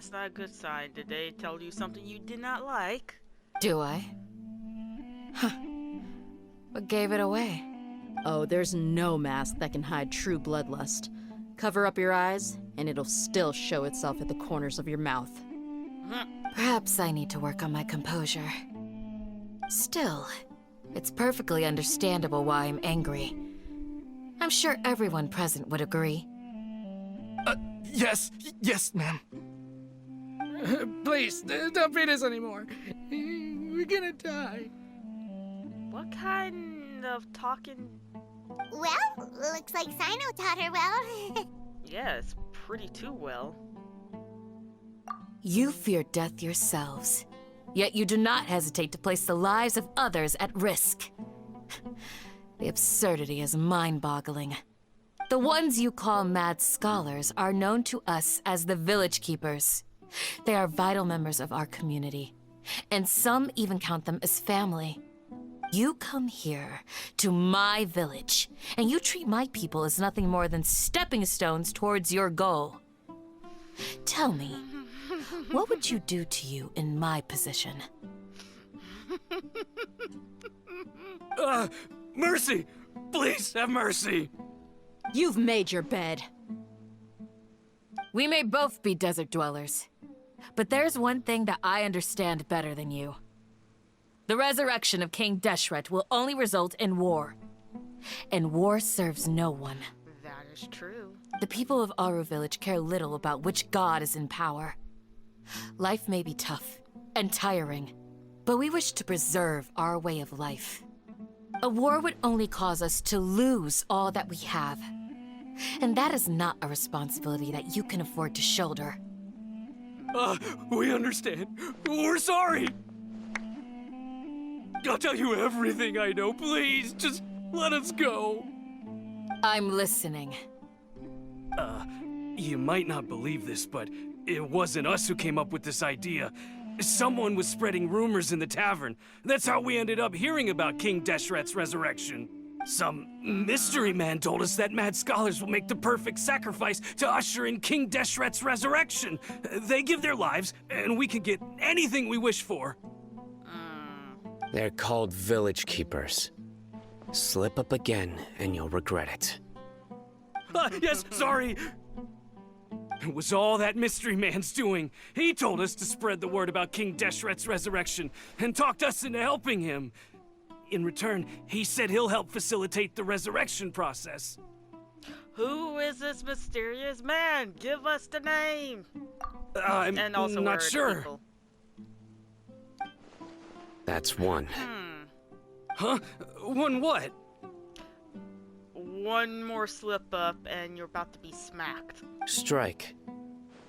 that's not a good sign. Did they tell you something you did not like? Do I? Huh. What gave it away? Oh, there's no mask that can hide true bloodlust. Cover up your eyes, and it'll still show itself at the corners of your mouth. Perhaps I need to work on my composure. Still, it's perfectly understandable why I'm angry. I'm sure everyone present would agree. Yes, ma'am. Please, don't beat us anymore. We're gonna die. What kind of talking? Well, looks like Sino taught her well. Yes, pretty too well. You fear death yourselves, yet you do not hesitate to place the lives of others at risk. The absurdity is mind-boggling. The ones you call mad scholars are known to us as the Village Keepers. They are vital members of our community, and some even count them as family. You come here, to my village, and you treat my people as nothing more than stepping stones towards your goal. Tell me, what would you do to you in my position? Mercy! Please, have mercy! You've made your bed. We may both be desert dwellers, but there's one thing that I understand better than you. The resurrection of King Deshret will only result in war. And war serves no one. That is true. The people of Aru Village care little about which god is in power. Life may be tough and tiring, but we wish to preserve our way of life. A war would only cause us to lose all that we have. And that is not a responsibility that you can afford to shoulder. We understand. We're sorry! I'll tell you everything I know, please. Just let us go. I'm listening. You might not believe this, but it wasn't us who came up with this idea. Someone was spreading rumors in the tavern. That's how we ended up hearing about King Deshret's resurrection. Some mystery man told us that mad scholars will make the perfect sacrifice to usher in King Deshret's resurrection. They give their lives, and we can get anything we wish for. They're called Village Keepers. Slip up again, and you'll regret it. Yes, sorry! It was all that mystery man's doing. He told us to spread the word about King Deshret's resurrection, and talked us into helping him. In return, he said he'll help facilitate the resurrection process. Who is this mysterious man? Give us the name. I'm And also, where not are the sure. people? That's one. Huh? One what? One more slip up and you're about to be smacked. Strike.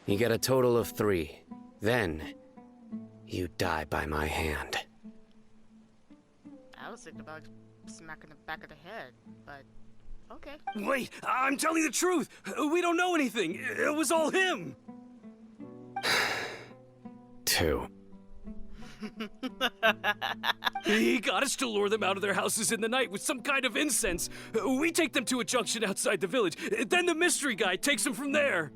You get a total of 3. Then, you die by my hand. I was thinking about smacking the back of the head, but okay. Wait, I'm telling the truth! We don't know anything! It was all him! 2. He got us to lure them out of their houses in the night with some kind of incense. We take them to a junction outside the village. Then the mystery guy takes them from there.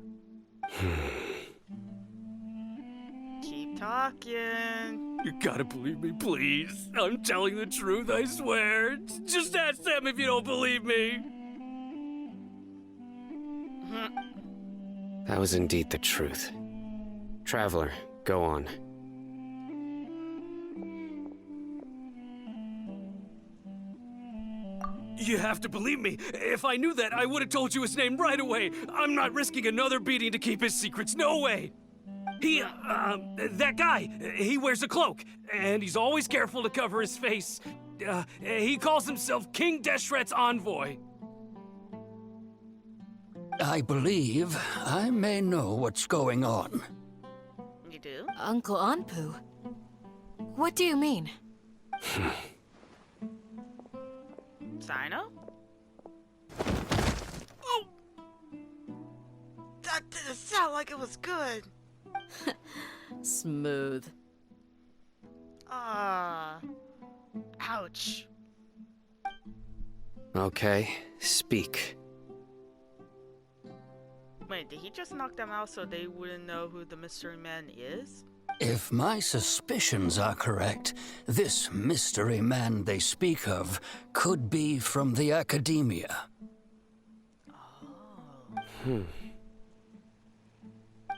Keep talking. You gotta believe me, please. I'm telling the truth, I swear. Just ask them if you don't believe me. That was indeed the truth. Traveler, go on. You have to believe me. If I knew that, I would have told you his name right away. I'm not risking another beating to keep his secrets. No way. That guy, he wears a cloak, and he's always careful to cover his face. He calls himself King Deshret's envoy. I believe I may know what's going on. You do? Uncle Anpu? What do you mean? Sino? Oh! That didn't sound like it was good. Smooth. Ouch. Okay, speak. Wait, did he just knock them out so they wouldn't know who the mystery man is? If my suspicions are correct, this mystery man they speak of could be from the Akademiya.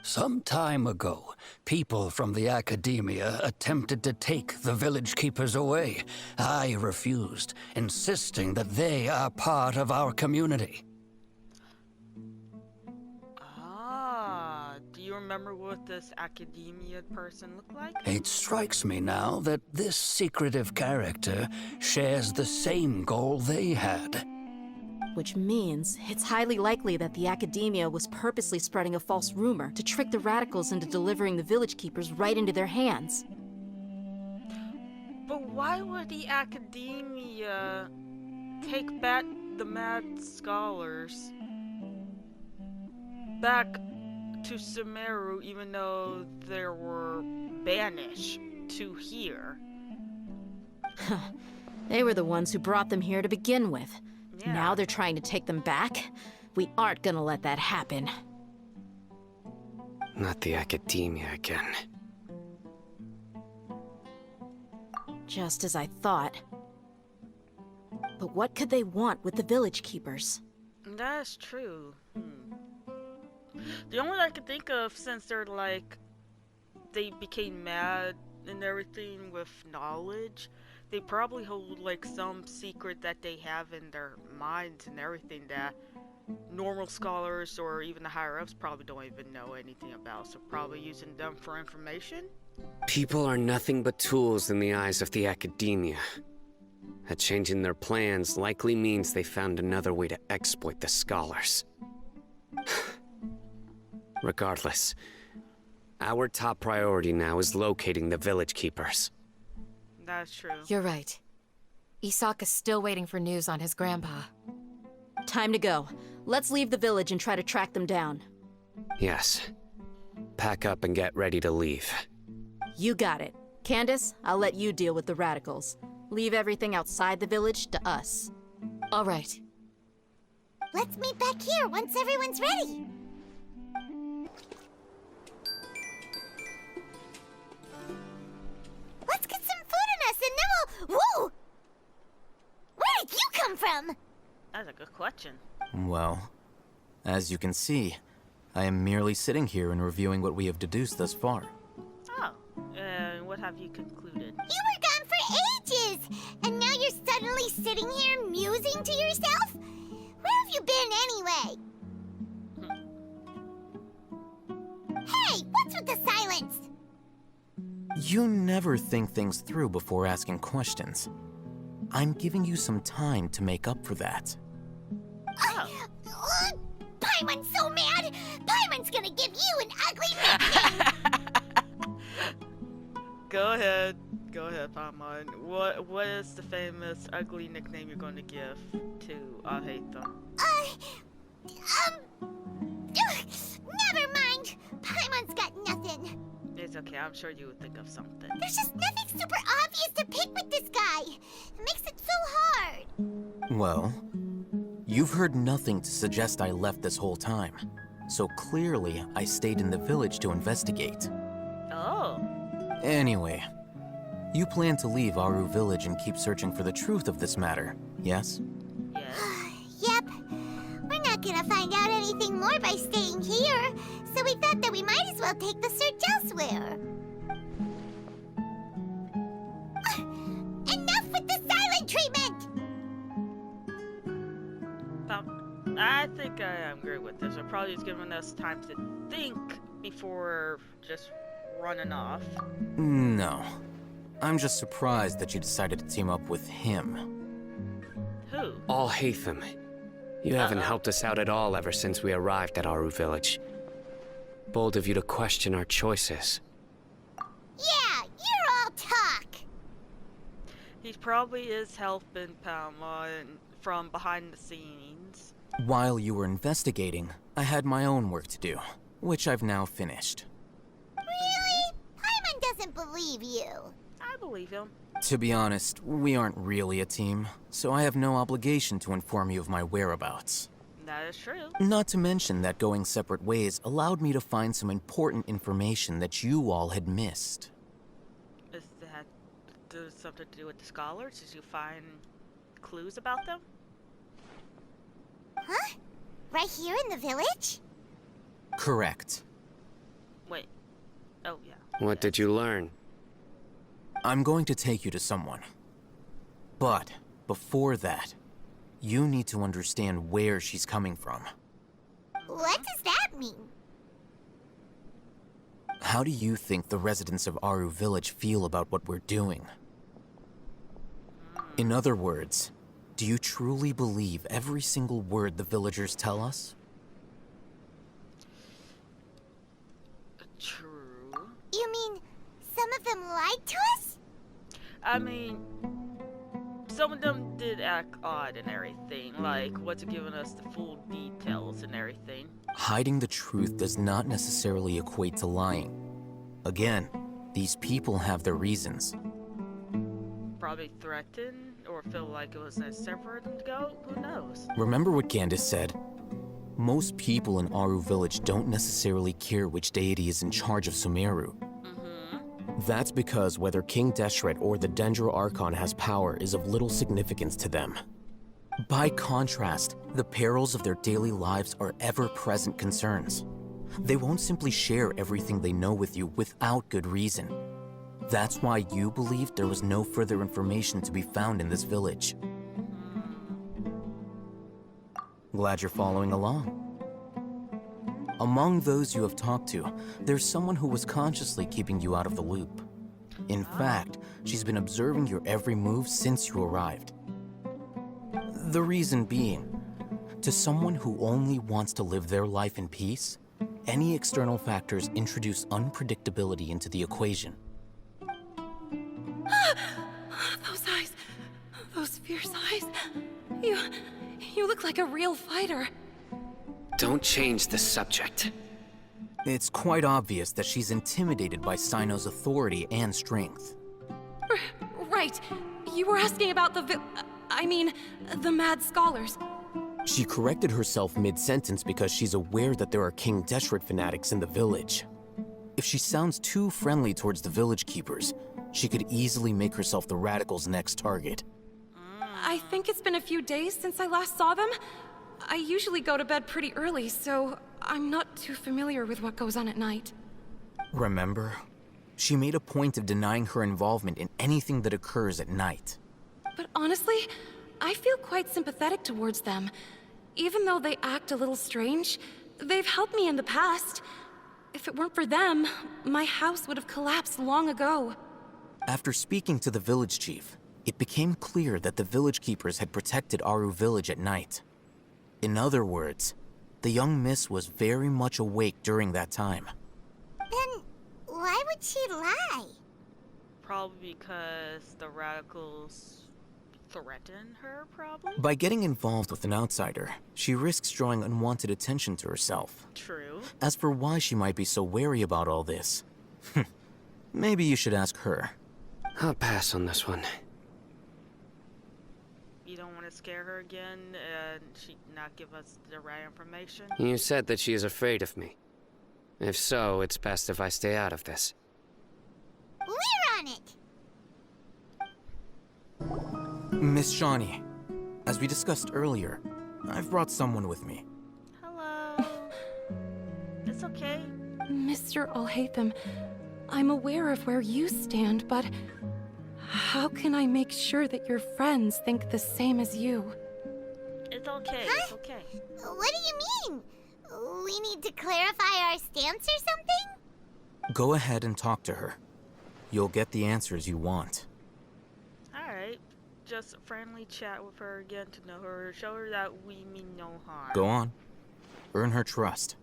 Some time ago, people from the Akademiya attempted to take the village keepers away. I refused, insisting that they are part of our community. Do you remember what this Akademiya person looked like? It strikes me now that this secretive character shares the same goal they had. Which means it's highly likely that the Akademiya was purposely spreading a false rumor to trick the radicals into delivering the village keepers right into their hands. But why would the Akademiya take back the mad scholars back to Sumeru even though they were banished to here? They were the ones who brought them here to begin with. Yeah. Now they're trying to take them back? We aren't gonna let that happen. Not the Akademiya again. Just as I thought. But what could they want with the village keepers? That's true. The only one I could think of, since they're like, they became mad and everything with knowledge, they probably hold like some secret that they have in their minds and everything that normal scholars or even the higher ups probably don't even know anything about, so probably using them for information? People are nothing but tools in the eyes of the Akademiya. A change in their plans likely means they found another way to exploit the scholars. Regardless, our top priority now is locating the village keepers. That's true. You're right. Isaka's still waiting for news on his grandpa. Time to go. Let's leave the village and try to track them down. Yes. Pack up and get ready to leave. You got it. Candace, I'll let you deal with the radicals. Leave everything outside the village to us. All right. Let's meet back here once everyone's ready. Let's get some food in us and then we'll... Whoa! Where did you come from? That's a good question. Well, as you can see, I am merely sitting here and reviewing what we have deduced thus far. Oh, and what have you concluded? You were gone for ages, and now you're suddenly sitting here musing to yourself? Where have you been anyway? Hey, what's with the silence? You never think things through before asking questions. I'm giving you some time to make up for that. Paimon's so mad! Paimon's gonna give you an ugly nickname! Go ahead, Paimon. What is the famous ugly nickname you're going to give to I hate them? Never mind. Paimon's got nothing. It's okay, I'm sure you would think of something. There's just nothing super obvious to pick with this guy. It makes it so hard. Well, you've heard nothing to suggest I left this whole time. So clearly, I stayed in the village to investigate. Oh. Anyway, you plan to leave Aru Village and keep searching for the truth of this matter, yes? Yes. Yep. We're not gonna find out anything more by staying here, so we thought that we might as well take the search elsewhere. Enough with the silent treatment! I think I am great with this. It probably is giving us time to think before just running off. No. I'm just surprised that you decided to team up with him. Who? All Hatham. You haven't helped us out at all ever since we arrived at Aru Village. Bold of you to question our choices. Yeah, you're all talk! He probably is helping Paimon from behind the scenes. While you were investigating, I had my own work to do, which I've now finished. Really? Paimon doesn't believe you. I believe him. To be honest, we aren't really a team, so I have no obligation to inform you of my whereabouts. That is true. Not to mention that going separate ways allowed me to find some important information that you all had missed. Is that something to do with the scholars? Did you find clues about them? Huh? Right here in the village? Correct. Wait. Oh, yeah. What did you learn? I'm going to take you to someone. But before that, you need to understand where she's coming from. What does that mean? How do you think the residents of Aru Village feel about what we're doing? In other words, do you truly believe every single word the villagers tell us? True. You mean some of them lied to us? I mean, some of them did act odd and everything, like wasn't giving us the full details and everything. Hiding the truth does not necessarily equate to lying. Again, these people have their reasons. Probably threatened or feel like it was necessary for them to go. Who knows? Remember what Candace said? Most people in Aru Village don't necessarily care which deity is in charge of Sumeru. That's because whether King Deshret or the Dendro Archon has power is of little significance to them. By contrast, the perils of their daily lives are ever-present concerns. They won't simply share everything they know with you without good reason. That's why you believed there was no further information to be found in this village. Glad you're following along. Among those you have talked to, there's someone who was consciously keeping you out of the loop. In fact, she's been observing your every move since you arrived. The reason being, to someone who only wants to live their life in peace, any external factors introduce unpredictability into the equation. Those eyes. Those fierce eyes. You look like a real fighter. Don't change the subject. It's quite obvious that she's intimidated by Sino's authority and strength. Right. You were asking about the mad scholars. She corrected herself mid-sentence because she's aware that there are King Deshret fanatics in the village. If she sounds too friendly towards the village keepers, she could easily make herself the radicals' next target. I think it's been a few days since I last saw them. I usually go to bed pretty early, so I'm not too familiar with what goes on at night. Remember? She made a point of denying her involvement in anything that occurs at night. But honestly, I feel quite sympathetic towards them. Even though they act a little strange, they've helped me in the past. If it weren't for them, my house would have collapsed long ago. After speaking to the village chief, it became clear that the village keepers had protected Aru Village at night. In other words, the young miss was very much awake during that time. Then why would she lie? Probably because the radicals threaten her, probably? By getting involved with an outsider, she risks drawing unwanted attention to herself. True. As for why she might be so wary about all this, maybe you should ask her. I'll pass on this one. You don't want to scare her again and she not give us the right information? You said that she is afraid of me. If so, it's best if I stay out of this. We're on it! Miss Shawnee, as we discussed earlier, I've brought someone with me. Hello. It's okay. Mr. Alhaitham, I'm aware of where you stand, but how can I make sure that your friends think the same as you? It's okay. Huh? It's okay. What do you mean? We need to clarify our stance or something? Go ahead and talk to her. You'll get the answers you want. Alright. Just a friendly chat with her again to know her, show her that we mean no harm. Go on. Earn her trust.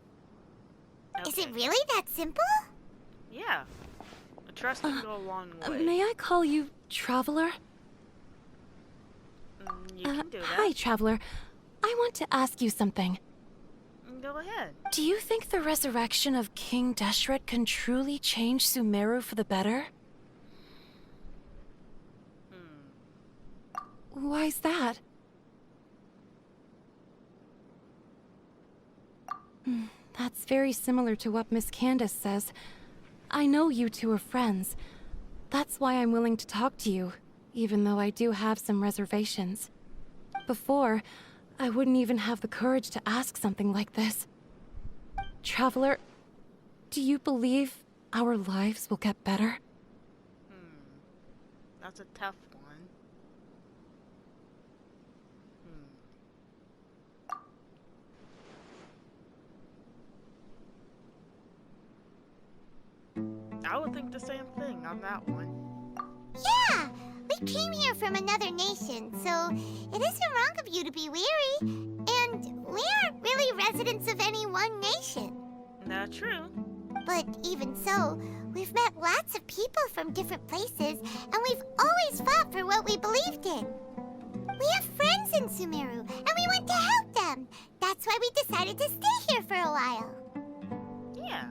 Is it Okay. really that simple? Yeah. Trust can go a long way. May I call you Traveler? You can do that. Hi, Traveler. I want to ask you something. Go ahead. Do you think the resurrection of King Deshret can truly change Sumeru for the better? Why's that? That's very similar to what Miss Candace says. I know you two are friends. That's why I'm willing to talk to you, even though I do have some reservations. Before, I wouldn't even have the courage to ask something like this. Traveler, do you believe our lives will get better? That's a tough one. I would think the same thing on that one. Yeah, we came here from another nation, so it isn't wrong of you to be weary. And we aren't really residents of any one nation. Not true. But even so, we've met lots of people from different places, and we've always fought for what we believed in. We have friends in Sumeru, and we want to help them. That's why we decided to stay here for a while. Yeah.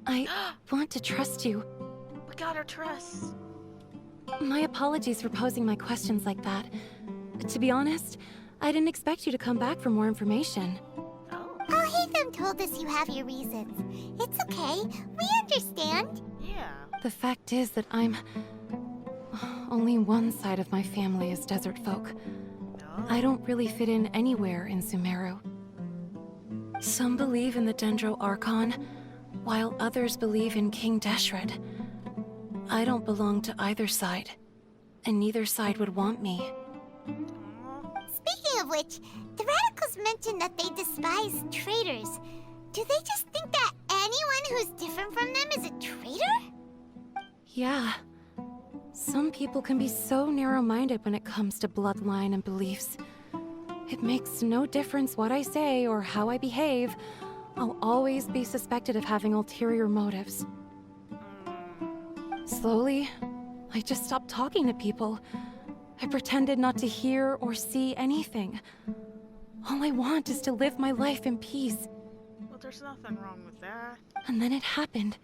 I want to trust you. We got our trust. My apologies for posing my questions like that. To be honest, I didn't expect you to come back for more information. Oh. Oh, Hatham told us you have your reasons. It's okay. We understand. Yeah. The fact is that only one side of my family is desert folk. No. I don't really fit in anywhere in Sumeru. Some believe in the Dendro Archon, while others believe in King Deshret. I don't belong to either side, and neither side would want me. Speaking of which, the radicals mentioned that they despise traitors. Do they just think that anyone who's different from them is a traitor? Yeah. Some people can be so narrow-minded when it comes to bloodline and beliefs. It makes no difference what I say or how I behave. I'll always be suspected of having ulterior motives. Slowly, I just stopped talking to people. I pretended not to hear or see anything. All I want is to live my life in peace. Well, there's nothing wrong with that. And then it happened.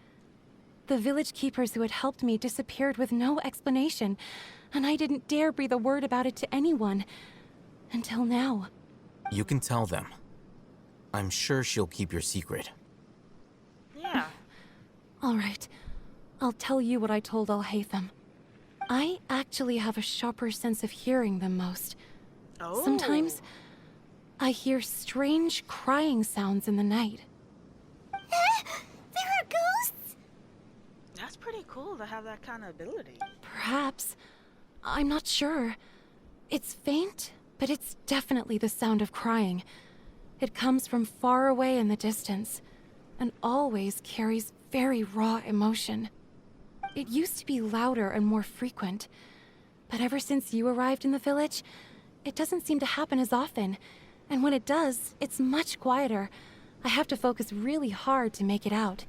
The village keepers who had helped me disappeared with no explanation, and I didn't dare breathe a word about it to anyone. Until now. You can tell them. I'm sure she'll keep your secret. Yeah. All right. I'll tell you what I told Al-Haytham. I actually have a sharper sense of hearing than most. Oh. Sometimes, I hear strange crying sounds in the night. There are ghosts? That's pretty cool to have that kind of ability. Perhaps. I'm not sure. It's faint, but it's definitely the sound of crying. It comes from far away in the distance, and always carries very raw emotion. It used to be louder and more frequent, but ever since you arrived in the village, it doesn't seem to happen as often, and when it does, it's much quieter. I have to focus really hard to make it out.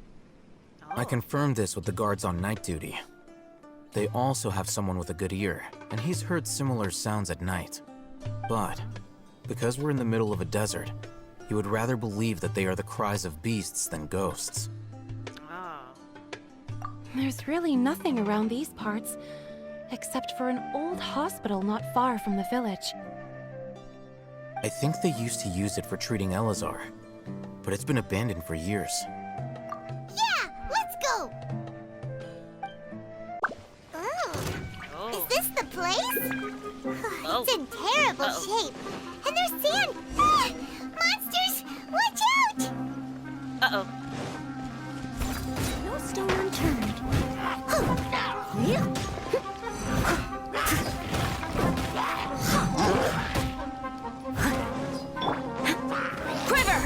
Oh. I confirmed this with the guards on night duty. They also have someone with a good ear, and he's heard similar sounds at night. But, because we're in the middle of a desert, he would rather believe that they are the cries of beasts than ghosts. Oh. There's really nothing around these parts, except for an old hospital not far from the village. I think they used to use it for treating Elazar, but it's been abandoned for years. Yeah, let's go! Oh, is this the place? Oh. It's in terrible shape. And there's sand! Ah, monsters! Watch out! Uh-oh. No stone unturned. Quiver!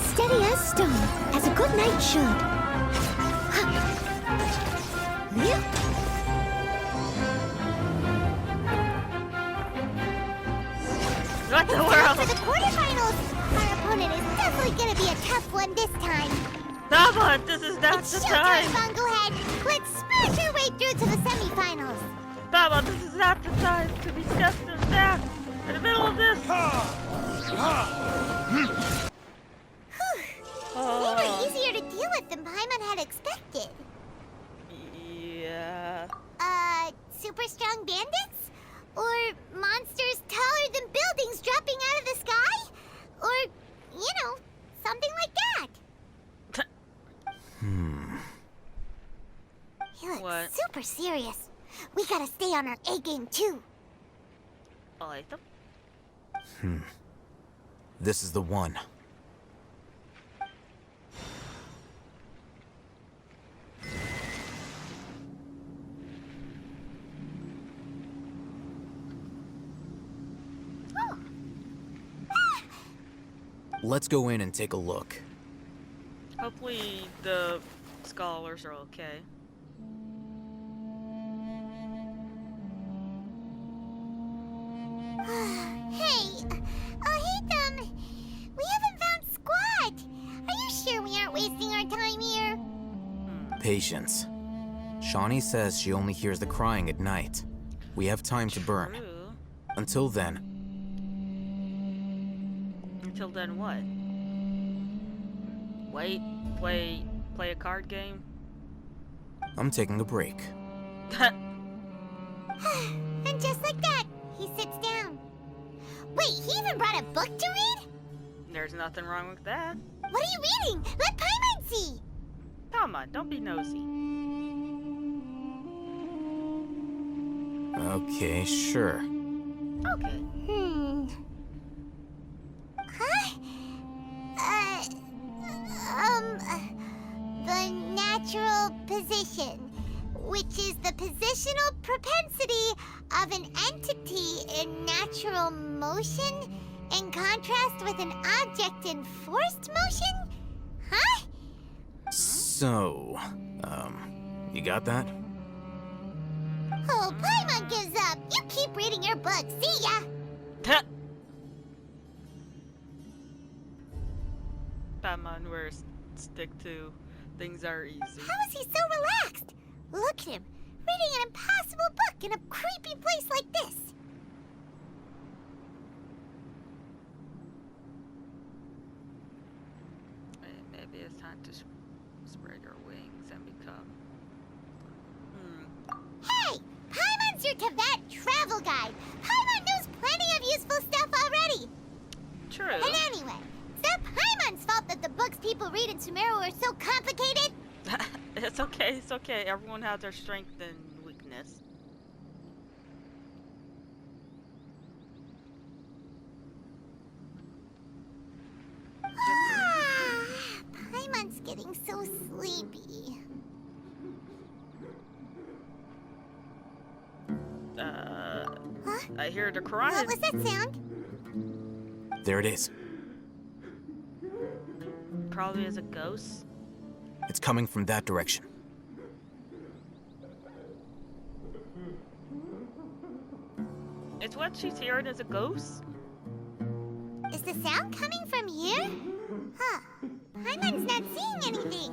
Steady as stone, as a good knight should. What the Time world? for the quarterfinals! Our opponent is definitely gonna be a tough one this time. Baba, this is not It's the showtime, time! Bunglehead! Let's smash our way through to the semifinals! Baba, this is not the time to be stepped in that! In the middle of this! They were easier to deal with than Paimon had expected. Yeah... Super strong bandits? Or monsters taller than buildings dropping out of the sky? Or, you know, something like that. He looks What? super serious. We gotta stay on our A game too. I like them. This is the one. Let's go in and take a look. Hopefully the scholars are okay. Hey, we haven't found squat. Are you sure we aren't wasting our time here? Patience. Shawnee says she only hears the crying at night. We have time to burn. True. Until then, Until then, what? Wait, play a card game? I'm taking a break. And just like that, he sits down. Wait, he even brought a book to read? There's nothing wrong with that. What are you reading? Let Paimon see. Come on, don't be nosy. Okay, sure. Okay. Huh? The natural position, which is the positional propensity of an entity in natural motion in contrast with an object in forced motion? Huh? So, you got that? Oh, Paimon gives up. You keep reading your book. See ya. Batman, we're stick to things are easy. How is he so relaxed? Look at him, reading an impossible book in a creepy place like this. Maybe it's time to spread your wings and become... Hey, Paimon's your Tibet travel guide. Paimon knows plenty of useful stuff already. True. And anyway, it's not Paimon's fault that the books people read in Sumeru are so complicated. It's okay, it's okay. Everyone has their strength and weakness. Paimon's getting so sleepy. Huh? I hear the crying. What was that sound? There it is. Probably as a ghost. It's coming from that direction. It's what she's hearing as a ghost? Is the sound coming from here? Huh. Paimon's not seeing anything.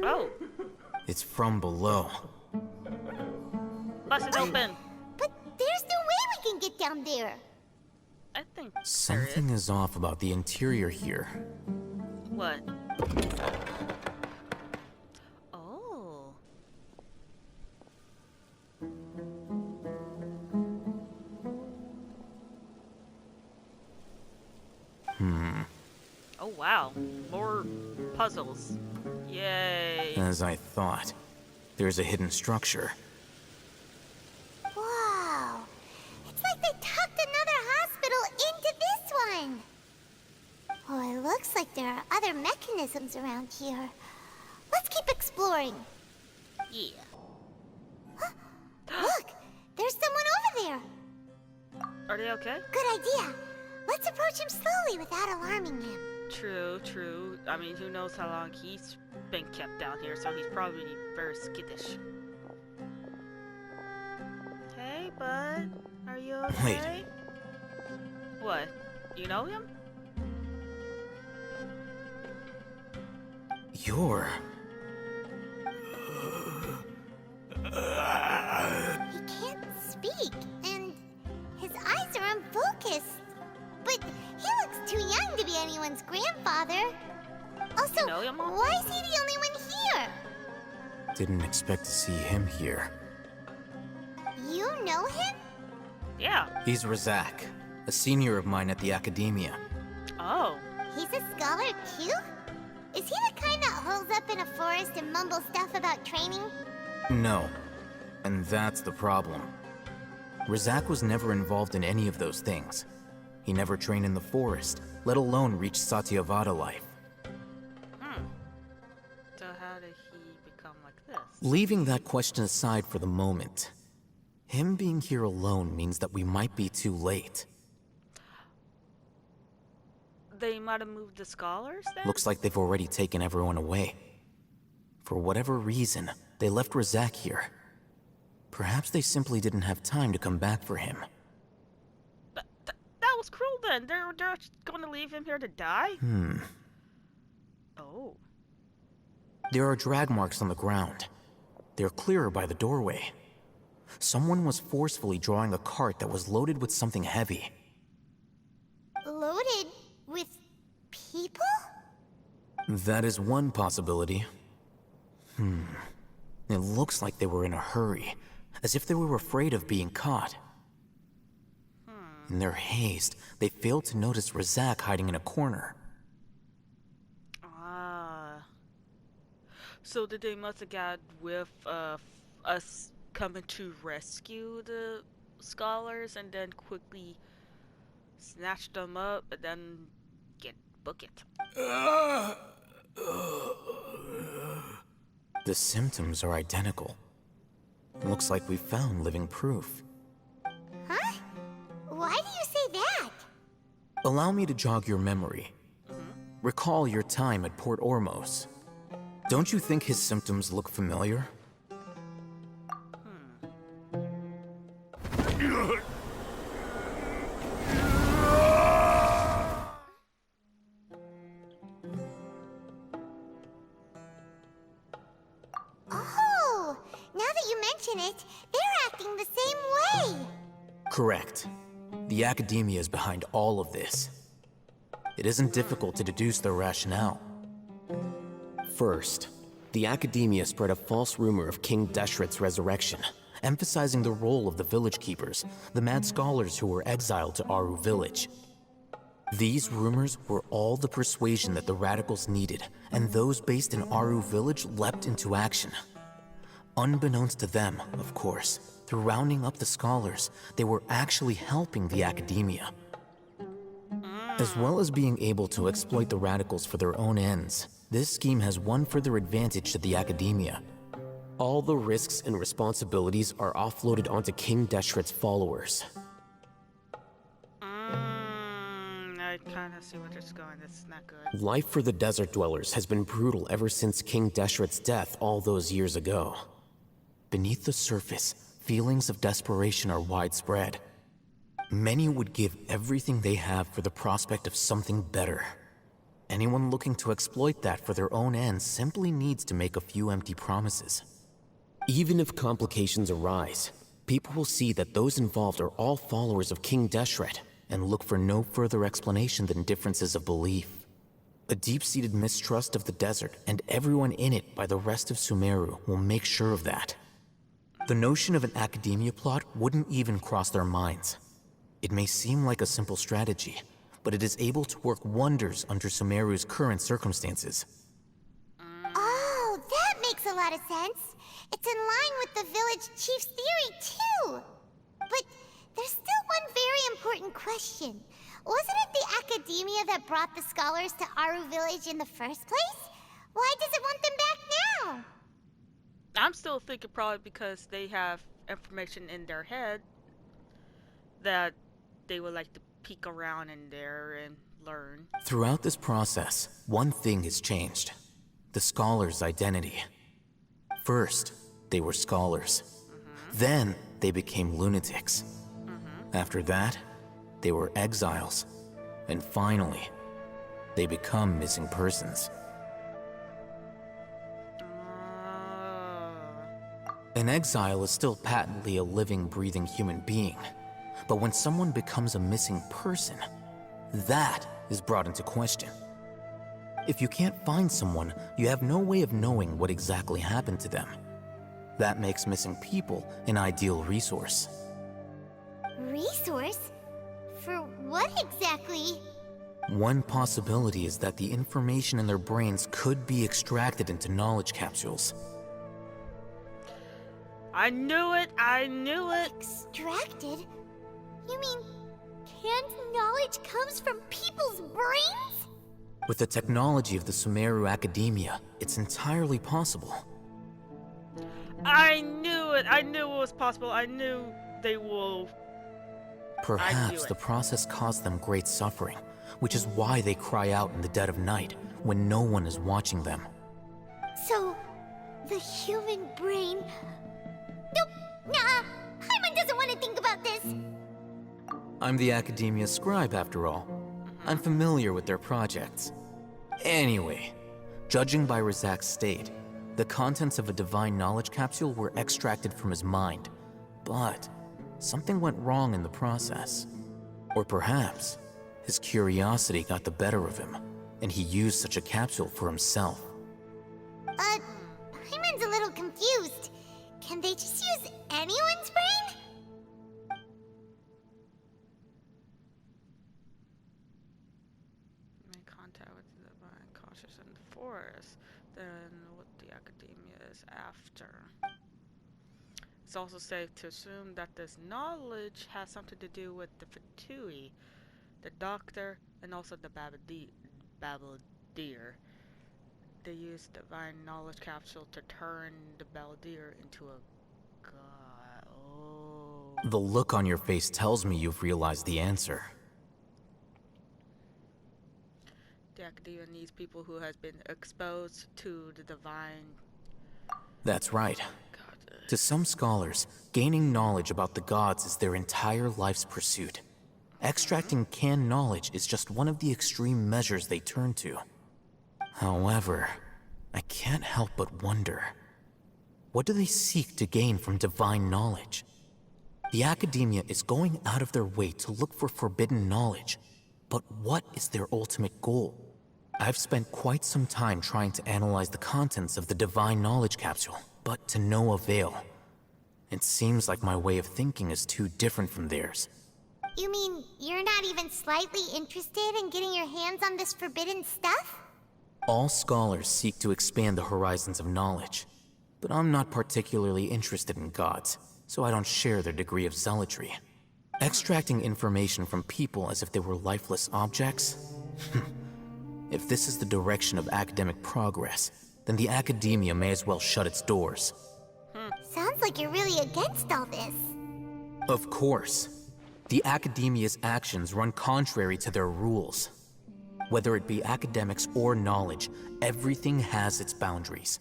Oh, It's from below. bust it open. But there's no way we can get down there. I think Something is off about the interior here. What? Oh. Oh wow, more puzzles. Yay. As I thought. There's a hidden structure. Wow. It's like they tucked another hospital into this one. Oh, it looks like there are other mechanisms around here. Let's keep exploring. Yeah. Look, there's someone over there. Are they okay? Good idea. Let's approach him slowly without alarming him. True, true. I mean, who knows how long he's been kept down here, so he's probably very skittish. Hey, bud. Are you okay? Wait. What? You know him? You're... He can't speak, and his eyes are unfocused. But he looks too young to be anyone's grandfather. Also, You know him, Mom? why is he the only one here? Didn't expect to see him here. You know him? Yeah. He's Razak, a senior of mine at the Akademiya. Oh. He's a scholar too? Is he the kind that holes up in a forest and mumbles stuff about training? No. And that's the problem. Razak was never involved in any of those things. He never trained in the forest, let alone reach Satyavada life. So how did he become like this? Leaving that question aside for the moment, him being here alone means that we might be too late. They might have moved the scholars then? Looks like they've already taken everyone away. For whatever reason, they left Razak here. Perhaps they simply didn't have time to come back for him. That was cruel then. They're just going to leave him here to die? Oh. There are drag marks on the ground. They're clearer by the doorway. Someone was forcefully drawing a cart that was loaded with something heavy. Loaded with people? That is one possibility. It looks like they were in a hurry, as if they were afraid of being caught. In their haste, they failed to notice Razak hiding in a corner. Ah. So they must have got with us coming to rescue the scholars and then quickly snatch them up and then book it. The symptoms are identical. Looks like we found living proof. Huh? Why do you say that? Allow me to jog your memory. Recall your time at Port Ormos. Don't you think his symptoms look familiar? Oh, now that you mention it, they're acting the same way. Correct. The Akademiya is behind all of this. It isn't difficult to deduce their rationale. First, the Akademiya spread a false rumor of King Deshret's resurrection, emphasizing the role of the village keepers, the mad scholars who were exiled to Aru village. These rumors were all the persuasion that the radicals needed, and those based in Aru village leapt into action. Unbeknownst to them, of course, through rounding up the scholars, they were actually helping the Akademiya. As well as being able to exploit the radicals for their own ends, this scheme has one further advantage to the Akademiya. All the risks and responsibilities are offloaded onto King Deshret's followers. I kind of see where this is going. This is not good. Life for the desert dwellers has been brutal ever since King Deshret's death all those years ago. Beneath the surface, feelings of desperation are widespread. Many would give everything they have for the prospect of something better. Anyone looking to exploit that for their own ends simply needs to make a few empty promises. Even if complications arise, people will see that those involved are all followers of King Deshret and look for no further explanation than differences of belief. A deep-seated mistrust of the desert and everyone in it by the rest of Sumeru will make sure of that. The notion of an Akademiya plot wouldn't even cross their minds. It may seem like a simple strategy, but it is able to work wonders under Sumeru's current circumstances. Oh, that makes a lot of sense. It's in line with the village chief's theory, too. But there's still one very important question. Wasn't it the Akademiya that brought the scholars to Aru village in the first place? Why does it want them back now? I'm still thinking probably because they have information in their head that they would like to peek around in there and learn. Throughout this process, one thing has changed. The scholars' identity. First, they were scholars. Then, they became lunatics. After that, they were exiles. And finally, they become missing persons. An exile is still patently a living, breathing human being. But when someone becomes a missing person, that is brought into question. If you can't find someone, you have no way of knowing what exactly happened to them. That makes missing people an ideal resource. Resource? For what exactly? One possibility is that the information in their brains could be extracted into knowledge capsules. I knew it! I knew it! Extracted? You mean canned knowledge comes from people's brains? With the technology of the Sumeru Akademiya, it's entirely possible. I knew it! I knew it was possible. I knew they will... Perhaps the process caused them great suffering, which is why they cry out in the dead of night when no one is watching them. So, the human brain... Nope, nah, Paimon doesn't want to think about this. I'm the Akademiya scribe, after all. I'm familiar with their projects. Anyway, judging by Razak's state, the contents of a divine knowledge capsule were extracted from his mind. But something went wrong in the process. Or perhaps his curiosity got the better of him, and he used such a capsule for himself. Paimon's a little confused. Can they just use anyone's brain? Make contact with the divine conscious in the forest, then what the Akademiya is after. It's also safe to assume that this knowledge has something to do with the Fatui, the doctor, and also the Babadir. They use divine knowledge capsule to turn the Babadir into a god. Oh. The look on your face tells me you've realized the answer. The Akademiya needs people who has been exposed to the divine. That's right. God. To some scholars, gaining knowledge about the gods is their entire life's pursuit. Extracting canned knowledge is just one of the extreme measures they turn to. However, I can't help but wonder, what do they seek to gain from divine knowledge? The Akademiya is going out of their way to look for forbidden knowledge, but what is their ultimate goal? I've spent quite some time trying to analyze the contents of the divine knowledge capsule, but to no avail. It seems like my way of thinking is too different from theirs. You mean you're not even slightly interested in getting your hands on this forbidden stuff? All scholars seek to expand the horizons of knowledge, but I'm not particularly interested in gods, so I don't share their degree of zealotry. Extracting information from people as if they were lifeless objects? If this is the direction of academic progress, then the Akademiya may as well shut its doors. Sounds like you're really against all this. Of course. The Akademiya's actions run contrary to their rules. Whether it be academics or knowledge, everything has its boundaries.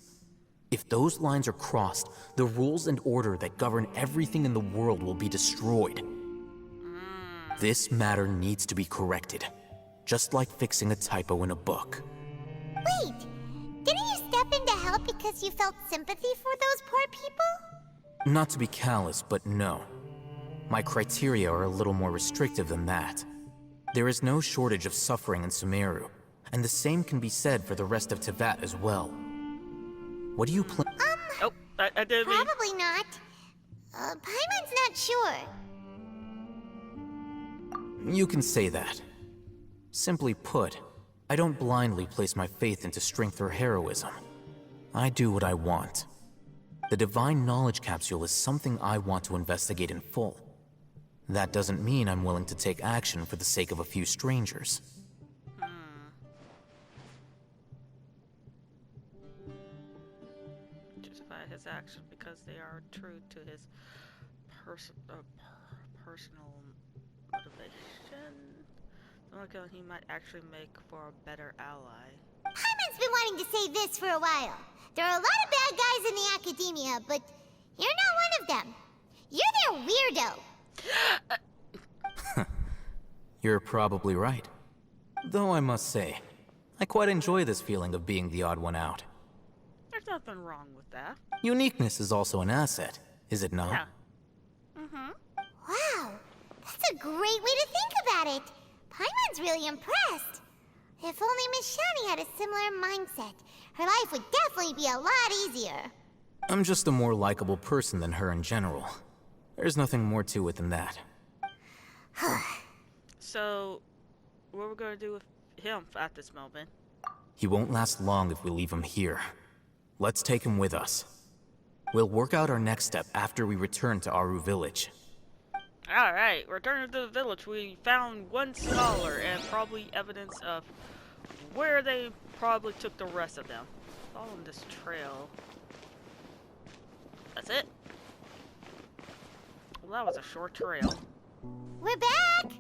If those lines are crossed, the rules and order that govern everything in the world will be destroyed. This matter needs to be corrected, just like fixing a typo in a book. Wait, didn't you step in to help because you felt sympathy for those poor people? Not to be callous, but no. My criteria are a little more restrictive than that. There is no shortage of suffering in Sumeru, and the same can be said for the rest of Teyvat as well. What do you plan? Oh, I didn't mean... Probably not. Paimon's not sure. You can say that. Simply put, I don't blindly place my faith into strength or heroism. I do what I want. The divine knowledge capsule is something I want to investigate in full. That doesn't mean I'm willing to take action for the sake of a few strangers. Justify his actions because they are true to his personal motivation. Something he might actually make for a better ally. Paimon's been wanting to say this for a while. There are a lot of bad guys in the Akademiya, but you're not one of them. You're their weirdo. You're probably right. Though I must say, I quite enjoy this feeling of being the odd one out. There's nothing wrong with that. Uniqueness is also an asset, is it not? Yeah. Mm-hmm. Wow, that's a great way to think about it. Paimon's really impressed. If only Miss Shani had a similar mindset, her life would definitely be a lot easier. I'm just a more likable person than her in general. There's nothing more to it than that. So, what are we gonna do with him at this moment? He won't last long if we leave him here. Let's take him with us. We'll work out our next step after we return to Aru Village. Alright, returning to the village, we found one scholar and probably evidence of where they probably took the rest of them. Following this trail. That's it. Well, that was a short trail. We're back!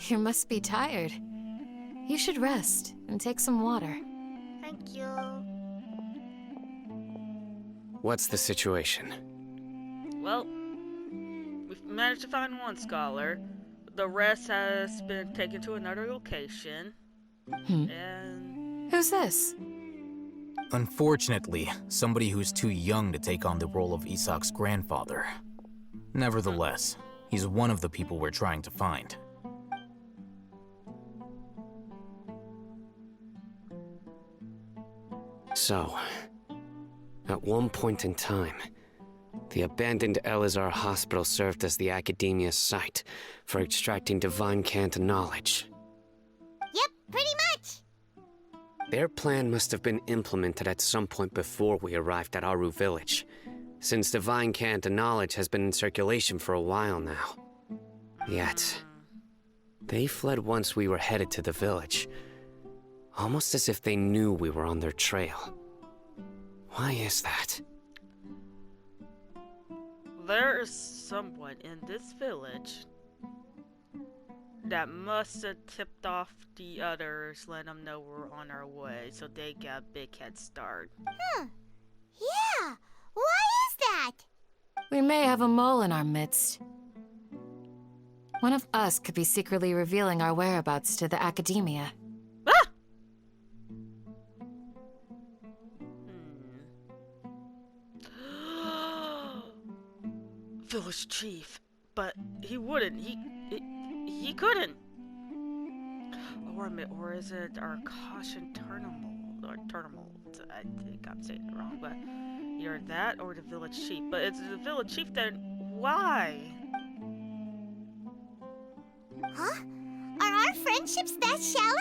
You must be tired. You should rest and take some water. Thank you. What's the situation? Well, we've managed to find one scholar. The rest has been taken to another location. And Who's this? Unfortunately, somebody who's too young to take on the role of Isak's grandfather. Nevertheless, he's one of the people we're trying to find. So, at one point in time, the abandoned Elazar Hospital served as the Akademiya's site for extracting divine cant knowledge. Yep, pretty much. Their plan must have been implemented at some point before we arrived at Aru Village, since divine cant knowledge has been in circulation for a while now. Yet, they fled once we were headed to the village, almost as if they knew we were on their trail. Why is that? there is someone in this village that must have tipped off the others, let them know we're on our way, so they got a big head start. Yeah, why is that? We may have a mole in our midst. One of us could be secretly revealing our whereabouts to the Akademiya. Ah! Village chief, but he wouldn't. He couldn't. Or is it our caution Turnimal? Or Turnimal? I think I'm saying it wrong, but either that or the village chief. But it's the village chief, then why? Huh? Are our friendships that shallow?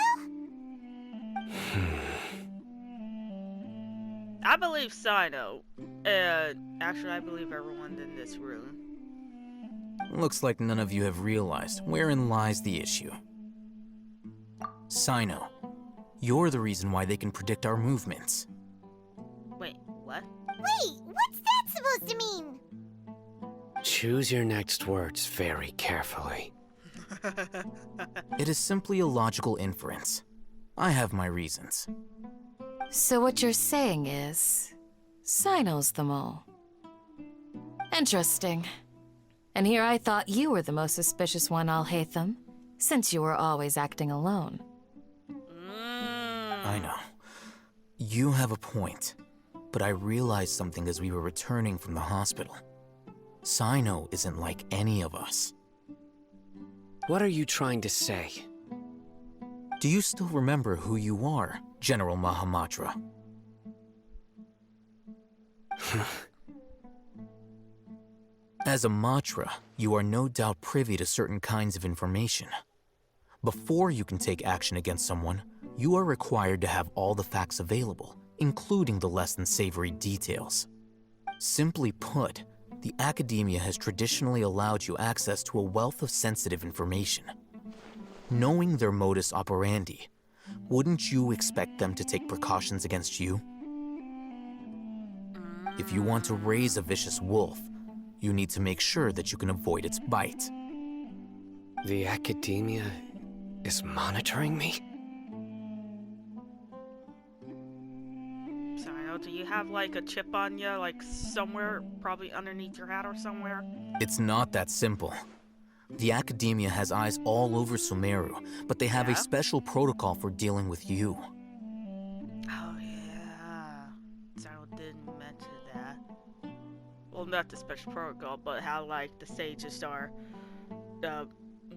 I believe Sino, and actually I believe everyone in this room. Looks like none of you have realized wherein lies the issue. Sino, you're the reason why they can predict our movements. Wait, what? Wait, what's that supposed to mean? Choose your next words very carefully. It is simply a logical inference. I have my reasons. So what you're saying is, Sino's the mole. Interesting. And here I thought you were the most suspicious one, Al-Haytham, since you were always acting alone. I know. You have a point. But I realized something as we were returning from the hospital. Sino isn't like any of us. What are you trying to say? Do you still remember who you are, General Mahamatra? As a Matra, you are no doubt privy to certain kinds of information. Before you can take action against someone, you are required to have all the facts available, including the less than savory details. Simply put, the Akademiya has traditionally allowed you access to a wealth of sensitive information. Knowing their modus operandi, wouldn't you expect them to take precautions against you? If you want to raise a vicious wolf, you need to make sure that you can avoid its bite. The Akademiya is monitoring me? Sino, do you have like a chip on you, like somewhere, probably underneath your hat or somewhere? It's not that simple. The Akademiya has eyes all over Sumeru, but they have a special protocol for dealing with you. Oh yeah, Sino didn't mention that. Well, not the special protocol, but how like the sages are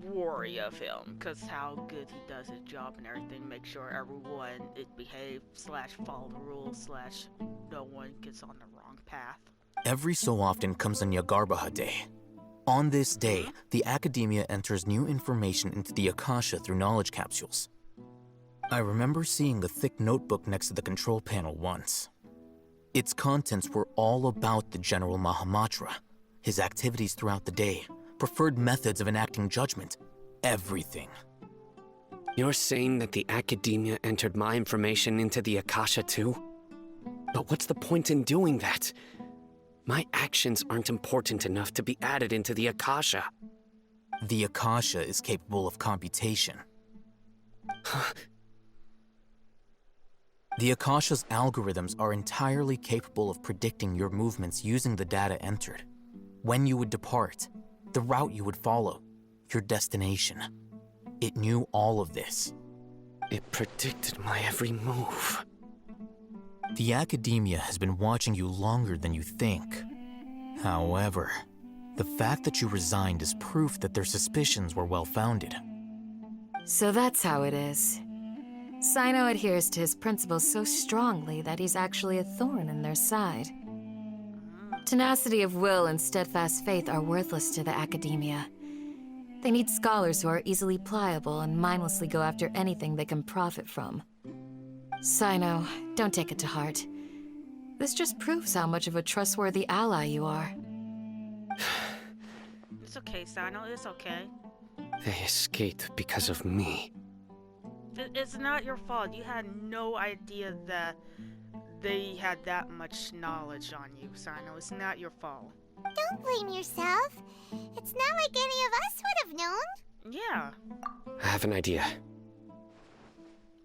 worry of him, because how good he does his job and everything, make sure everyone it behaves / follow the rules / no one gets on the wrong path. Every so often comes a Nyagarbaha Day. On this day, the Akademiya enters new information into the Akasha through knowledge capsules. I remember seeing the thick notebook next to the control panel once. Its contents were all about the General Mahamatra, his activities throughout the day, preferred methods of enacting judgment, everything. You're saying that the Akademiya entered my information into the Akasha too? But what's the point in doing that? My actions aren't important enough to be added into the Akasha. The Akasha is capable of computation. The Akasha's algorithms are entirely capable of predicting your movements using the data entered. When you would depart, the route you would follow, your destination. It knew all of this. It predicted my every move. The Akademiya has been watching you longer than you think. However, the fact that you resigned is proof that their suspicions were well-founded. So that's how it is. Sino adheres to his principles so strongly that he's actually a thorn in their side. Tenacity of will and steadfast faith are worthless to the Akademiya. They need scholars who are easily pliable and mindlessly go after anything they can profit from. Sino, don't take it to heart. This just proves how much of a trustworthy ally you are. It's okay, Sino, it's okay. They escaped because of me. It's not your fault. You had no idea that they had that much knowledge on you, Sino. It's not your fault. Don't blame yourself. It's not like any of us would have known. Yeah. I have an idea.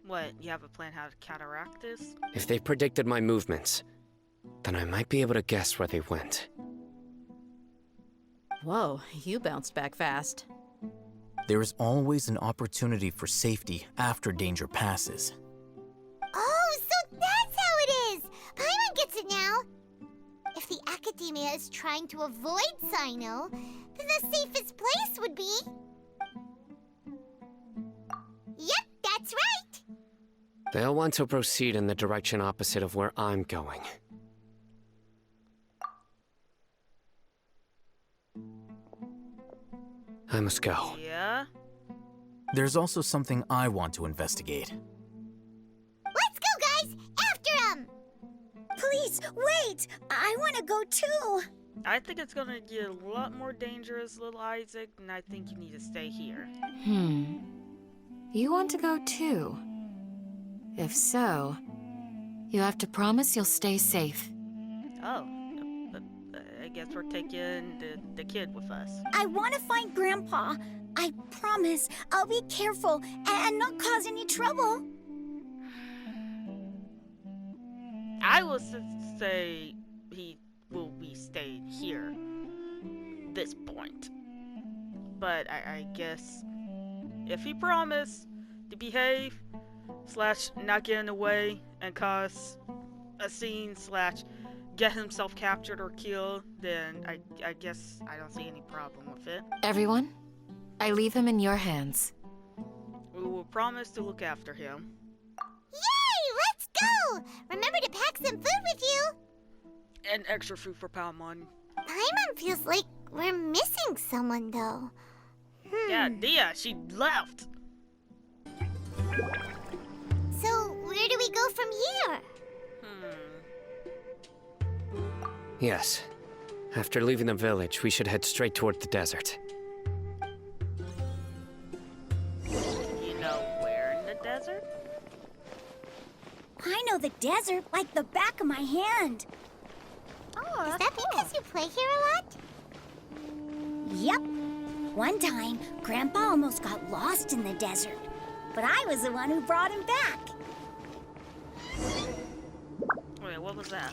What, you have a plan how to counteract this? If they predicted my movements, then I might be able to guess where they went. Whoa, you bounced back fast. There is always an opportunity for safety after danger passes. Oh, so that's how it is! Paimon gets it now! If the Akademiya is trying to avoid Sino, then the safest place would be... Yep, that's right! They'll want to proceed in the direction opposite of where I'm going. I must go. Yeah? There's also something I want to investigate. Let's go, guys! After him! Please, wait! I want to go too! I think it's gonna get a lot more dangerous, little Isaac, and I think you need to stay here. You want to go too? If so, you have to promise you'll stay safe. Oh, I guess we're taking the kid with us. I want to find Grandpa. I promise I'll be careful and not cause any trouble. I will say he will be staying here. This point. But I guess if he promised to behave / not get in the way and cause a scene / get himself captured or killed, then I guess I don't see any problem with it. Everyone, I leave him in your hands. We will promise to look after him. Yay! Let's go! Remember to pack some food with you! And extra food for Palmon. Paimon feels like we're missing someone, though. Yeah, Dia, she left. So, where do we go from here? Yes. After leaving the village, we should head straight toward the desert. You know where in the desert? I know the desert like the back of my hand. Oh, is that because you play here a lot? Yep. One time, Grandpa almost got lost in the desert, but I was the one who brought him back. Wait, what was that?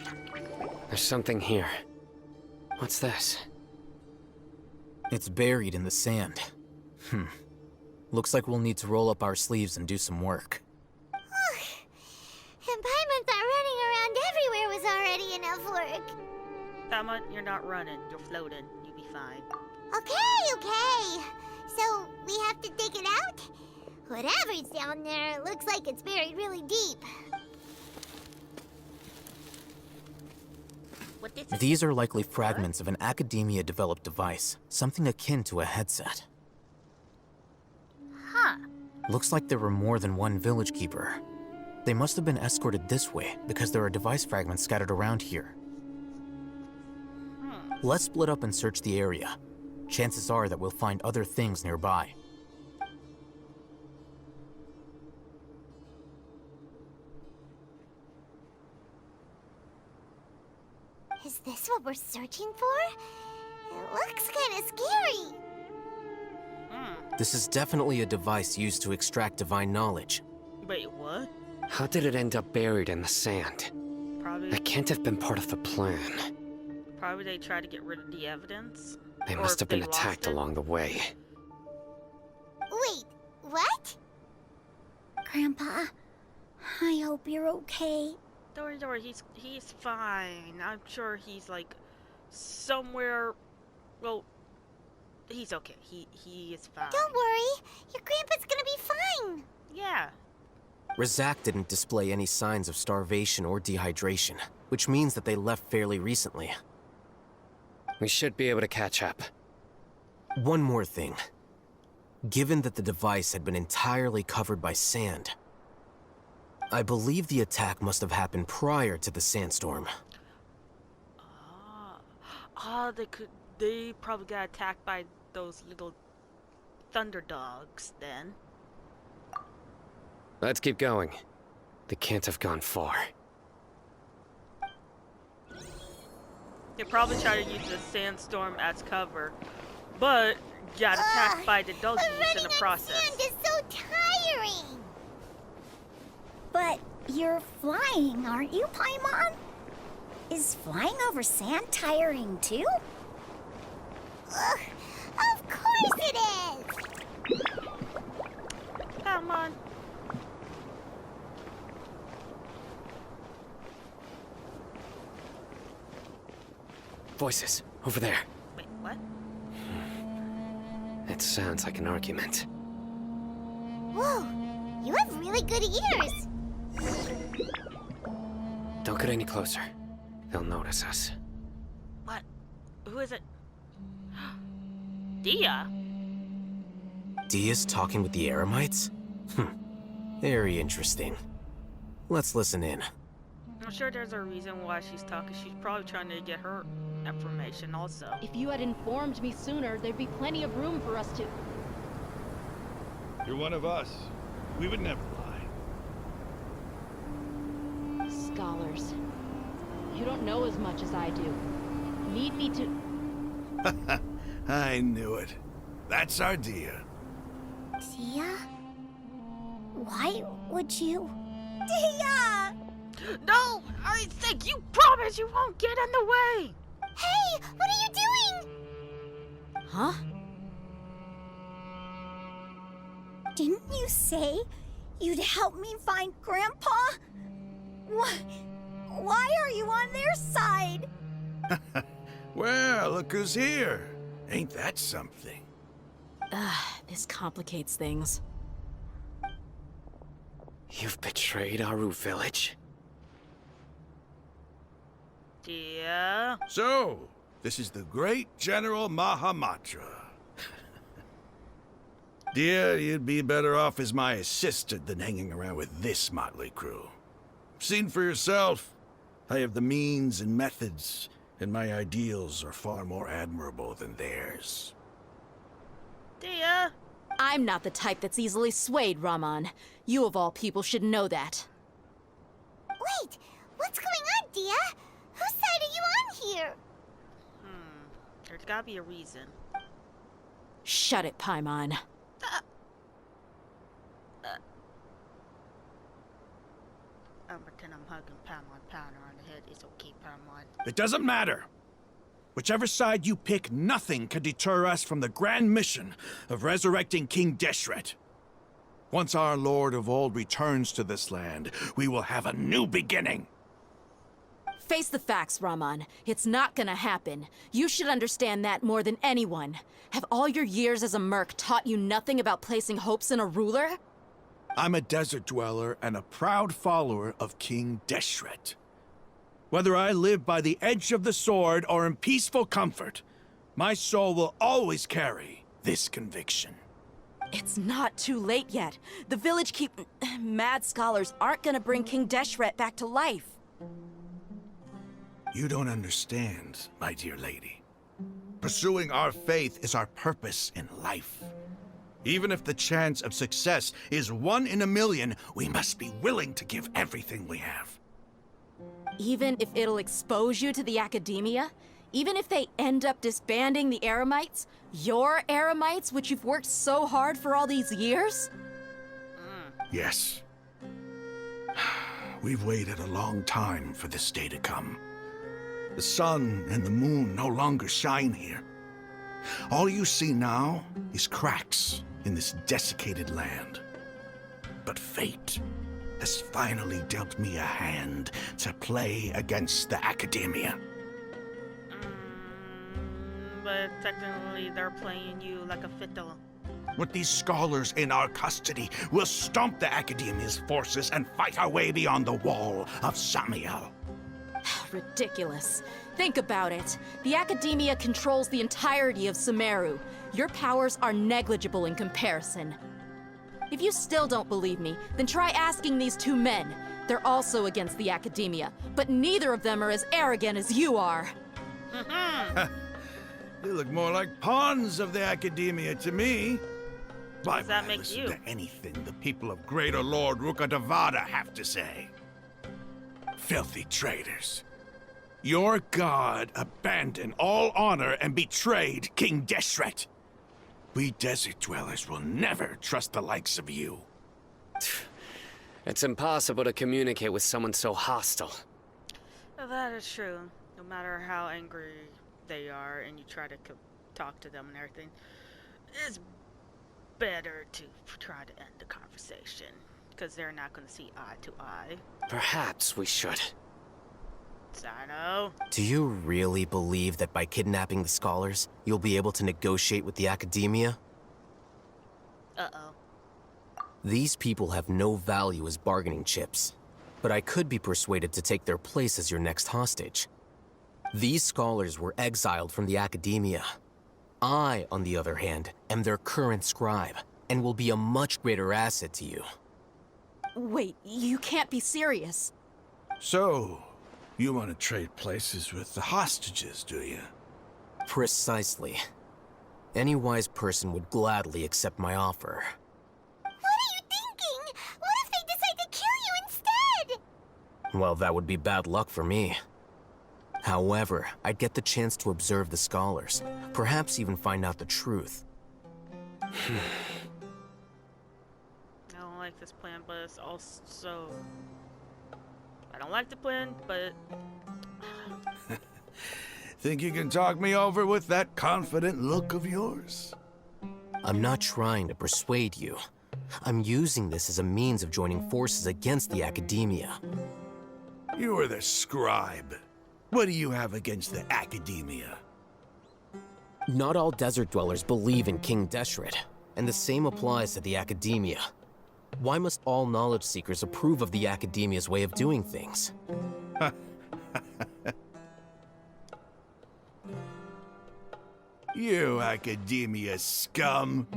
There's something here. What's this? It's buried in the sand. Looks like we'll need to roll up our sleeves and do some work. And Paimon thought running around everywhere was already enough work. Paimon, you're not running. You're floating. You'll be fine. Okay. So, we have to dig it out? Whatever's down there, it looks like it's buried really deep. What is it? These are likely fragments of an Akademiya-developed device, something akin to a headset. Huh. Looks like there were more than one village keeper. They must have been escorted this way because there are device fragments scattered around here. Let's split up and search the area. Chances are that we'll find other things nearby. Is this what we're searching for? It looks kind of scary. This is definitely a device used to extract divine knowledge. Wait, what? How did it end up buried in the sand? Probably That can't have been part of the plan. they tried to get rid of the evidence. They Or must if have been they lost attacked it. along the way. Wait, what? Grandpa, I hope you're okay. Don't worry, he's fine. I'm sure he's like somewhere. Well, he's okay. He is fine. Don't worry, your grandpa's gonna be fine. Yeah. Razak didn't display any signs of starvation or dehydration, which means that they left fairly recently. We should be able to catch up. One more thing. Given that the device had been entirely covered by sand, I believe the attack must have happened prior to the sandstorm. They probably got attacked by those little thunder dogs then. Let's keep going. They can't have gone far. They probably tried to use the sandstorm as cover, but got attacked by the doggies in the process. Sand is so tiring. But you're flying, aren't you, Paimon? Is flying over sand tiring too? Ugh, of course it is. Come on. Voices, over there. Wait, what? It sounds like an argument. Whoa, you have really good ears. Don't get any closer. They'll notice us. What? Who is it? Dia? Dia's talking with the Eremites? Very interesting. Let's listen in. I'm sure there's a reason why she's talking. She's probably trying to get her information also. If you had informed me sooner, there'd be plenty of room for us to... You're one of us. We would never lie. Scholars. You don't know as much as I do. Need me to... I knew it. That's our Dia. Dia? Why would you? Dia! No! I think you promise you won't get in the way! Hey, what are you doing? Huh? Didn't you say you'd help me find Grandpa? Why are you on their side? Well, look who's here. Ain't that something? This complicates things. You've betrayed Aru village? Dia? So, this is the great General Mahamatra. Dear, you'd be better off as my assistant than hanging around with this motley crew. Seen for yourself. I have the means and methods, and my ideals are far more admirable than theirs. Dia? I'm not the type that's easily swayed, Raman. You of all people should know that. Wait, what's going on, Dia? Whose side are you on here? There's gotta be a reason. Shut it, Paimon. I'll pretend I'm hugging Paimon, pound her on the head. It's okay, Paimon. It doesn't matter. Whichever side you pick, nothing can deter us from the grand mission of resurrecting King Deshret. Once our Lord of Old returns to this land, we will have a new beginning. Face the facts, Raman. It's not gonna happen. You should understand that more than anyone. Have all your years as a merc taught you nothing about placing hopes in a ruler? I'm a desert dweller and a proud follower of King Deshret. Whether I live by the edge of the sword or in peaceful comfort, my soul will always carry this conviction. It's not too late yet. The village mad scholars aren't gonna bring King Deshret back to life. You don't understand, my dear lady. Pursuing our faith is our purpose in life. Even if the chance of success is 1 in a million, we must be willing to give everything we have. Even if it'll expose you to the Akademiya? Even if they end up disbanding the Eremites? Your Eremites, which you've worked so hard for all these years? Yes. We've waited a long time for this day to come. The sun and the moon no longer shine here. All you see now is cracks in this desiccated land. But fate has finally dealt me a hand to play against the Akademiya. But technically they're playing you like a fiddle. With these scholars in our custody, we'll stomp the Akademiya's forces and fight our way beyond the wall of Samiel. Ridiculous. Think about it. The Akademiya controls the entirety of Sumeru. Your powers are negligible in comparison. If you still don't believe me, then try asking these 2 men. They're also against the Akademiya, but neither of them are as arrogant as you are. You look more like pawns of the Akademiya to me. Why does that would I make listen you? to anything the people of Greater Lord Rukkhadevada have to say? Filthy traitors. Your god abandoned all honor and betrayed King Deshret. We desert dwellers will never trust the likes of you. It's impossible to communicate with someone so hostile. That is true. No matter how angry they are and you try to talk to them and everything, it's better to try to end the conversation. Because they're not going to see eye to eye. Perhaps we should. Sano. Do you really believe that by kidnapping the scholars, you'll be able to negotiate with the Akademiya? Uh-oh. These people have no value as bargaining chips, but I could be persuaded to take their place as your next hostage. These scholars were exiled from the Akademiya. I, on the other hand, am their current scribe, and will be a much greater asset to you. Wait, you can't be serious. So, you want to trade places with the hostages, do you? Precisely. Any wise person would gladly accept my offer. What are you thinking? What if they decide to kill you instead? Well, that would be bad luck for me. However, I'd get the chance to observe the scholars, perhaps even find out the truth. I don't like this plan, but it's also... I don't like the plan, but... Think you can talk me over with that confident look of yours? I'm not trying to persuade you. I'm using this as a means of joining forces against the Akademiya. You are the scribe. What do you have against the Akademiya? Not all desert dwellers believe in King Deshret, and the same applies to the Akademiya. Why must all knowledge seekers approve of the Akademiya's way of doing things? You Akademiya scum.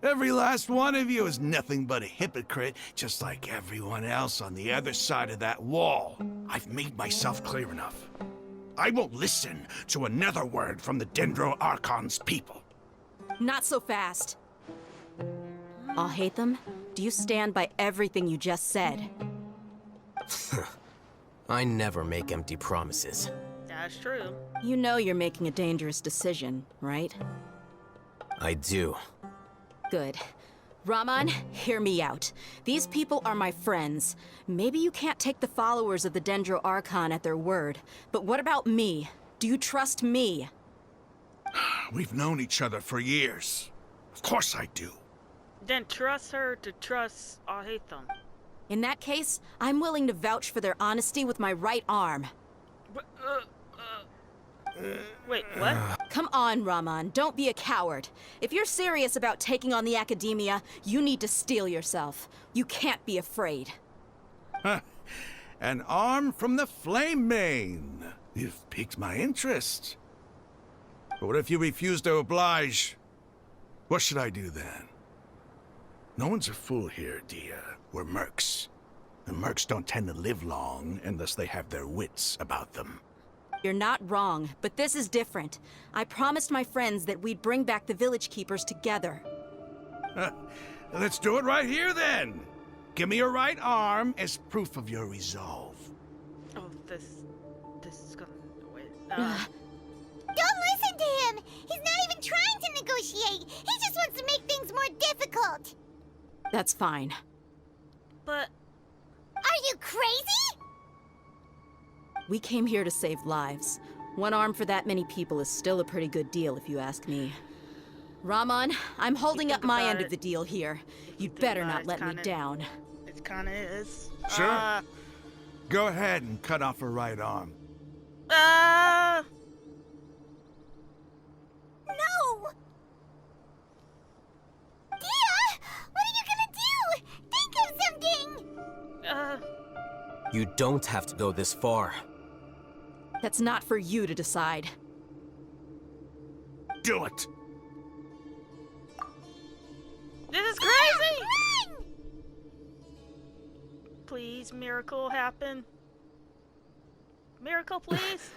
Every last one of you is nothing but a hypocrite, just like everyone else on the other side of that wall. I've made myself clear enough. I won't listen to another word from the Dendro Archon's people. Not so fast. I'll hate them. Do you stand by everything you just said? I never make empty promises. That's true. You know you're making a dangerous decision, right? I do. Good. Raman, hear me out. These people are my friends. Maybe you can't take the followers of the Dendro Archon at their word, but what about me? Do you trust me? We've known each other for years. Of course I do. Then trust her to trust Ahetham. In that case, I'm willing to vouch for their honesty with my right arm. Wait, what? Come on, Raman, don't be a coward. If you're serious about taking on the Akademiya, you need to steel yourself. You can't be afraid. An arm from the Flame Mane. You've piqued my interest. But what if you refuse to oblige? What should I do then? No one's a fool here, Dia. We're mercs. And mercs don't tend to live long unless they have their wits about them. You're not wrong, but this is different. I promised my friends that we'd bring back the village keepers together. Let's do it right here then. Give me your right arm as proof of your resolve. Oh, this is gonna wait. Don't listen to him! He's not even trying to negotiate! He just wants to make things more difficult! That's fine. But Are you crazy? We came here to save lives. One arm for that many people is still a pretty good deal, if you ask me. Raman, I'm holding up my end of the deal here. You'd better not let me down. It kinda is. Sure. Go ahead and cut off her right arm. No! Dia! What are you gonna do? Think of something! You don't have to go this far. That's not for you to decide. Do it! This is crazy! Run! Please, miracle happen. Miracle, please.